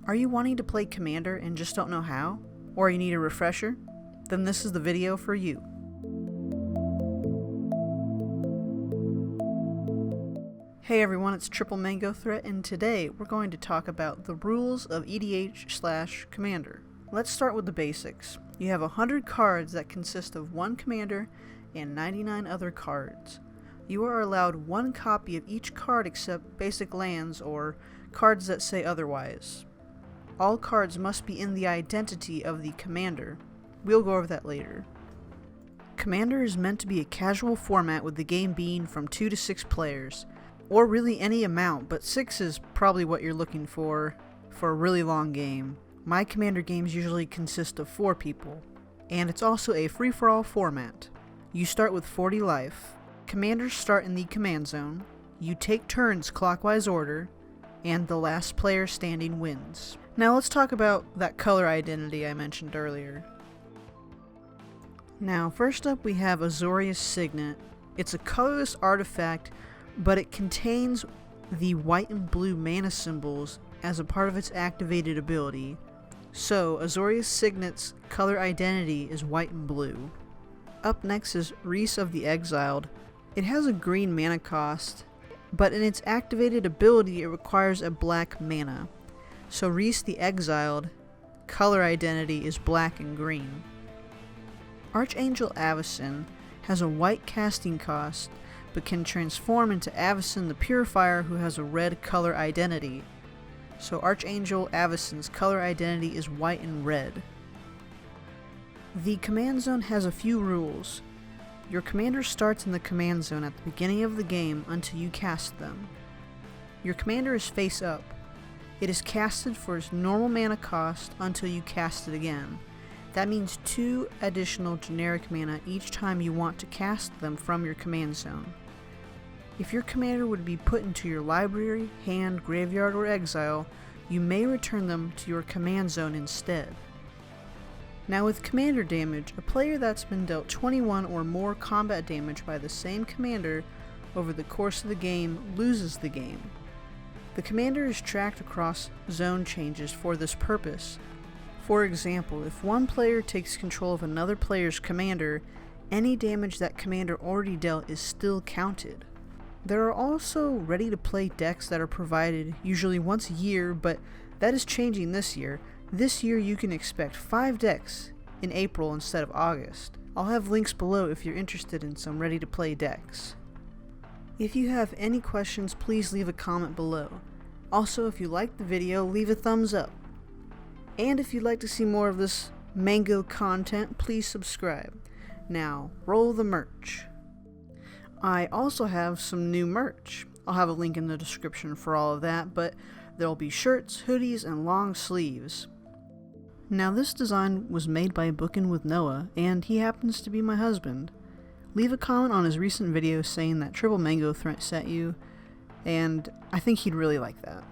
Are you wanting to play Commander and just don't know how? Or you need a refresher? Then this is the video for you. Hey everyone, it's triplemangothreat, and today we're going to talk about the rules of EDH/Commander. Let's start with the basics. You have 100 cards that consist of one commander and 99 other cards. You are allowed one copy of each card except basic lands or cards that say otherwise. All cards must be in the identity of the commander. We'll go over that later. Commander is meant to be a casual format, with the game being from 2 to 6 players, or really any amount, but 6 is probably what you're looking for a really long game. My Commander games usually consist of 4 people, and it's also a free-for-all format. You start with 40 life. Commanders start in the command zone. You take turns clockwise order, and the last player standing wins. Now let's talk about that color identity I mentioned earlier. Now first up we have Azorius Signet. It's a colorless artifact, but it contains the white and blue mana symbols as a part of its activated ability. So Azorius Signet's color identity is white and blue. Up next is Reese of the Exiled. It has a green mana cost, but in its activated ability it requires a black mana. So Reese the Exiled color identity is black and green. Archangel Avacyn has a white casting cost, but can transform into Avacyn the Purifier, who has a red color identity. So Archangel Avacyn's color identity is white and red. The command zone has a few rules. Your commander starts in the command zone at the beginning of the game until you cast them. Your commander is face up. It is casted for its normal mana cost until you cast it again. That means 2 additional generic mana each time you want to cast them from your command zone. If your commander would be put into your library, hand, graveyard, or exile, you may return them to your command zone instead. Now with commander damage, a player that's been dealt 21 or more combat damage by the same commander over the course of the game loses the game. The commander is tracked across zone changes for this purpose. For example, if one player takes control of another player's commander, any damage that commander already dealt is still counted. There are also ready-to-play decks that are provided usually once a year, but that is changing this year. This year you can expect 5 decks in April instead of August. I'll have links below if you're interested in some ready-to-play decks. If you have any questions, please leave a comment below. Also, if you liked the video, leave a thumbs up. And if you'd like to see more of this mango content, please subscribe. Now, roll the merch. I also have some new merch. I'll have a link in the description for all of that, but there'll be shirts, hoodies, and long sleeves. Now this design was made by Bookin with Noah, and he happens to be my husband. Leave a comment on his recent video saying that triplemangothreat sent you, and I think he'd really like that.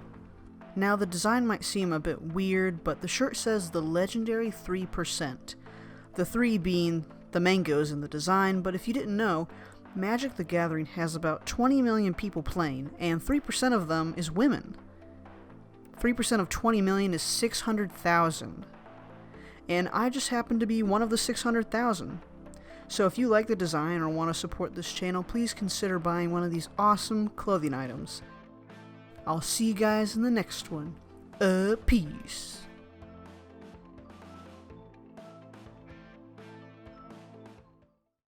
Now the design might seem a bit weird, but the shirt says the legendary 3%. The 3 being the mangoes in the design, but if you didn't know, Magic the Gathering has about 20 million people playing, and 3% of them is women. 3% of 20 million is 600,000. And I just happen to be one of the 600,000. So if you like the design or want to support this channel, please consider buying one of these awesome clothing items. I'll see you guys in the next one. Peace.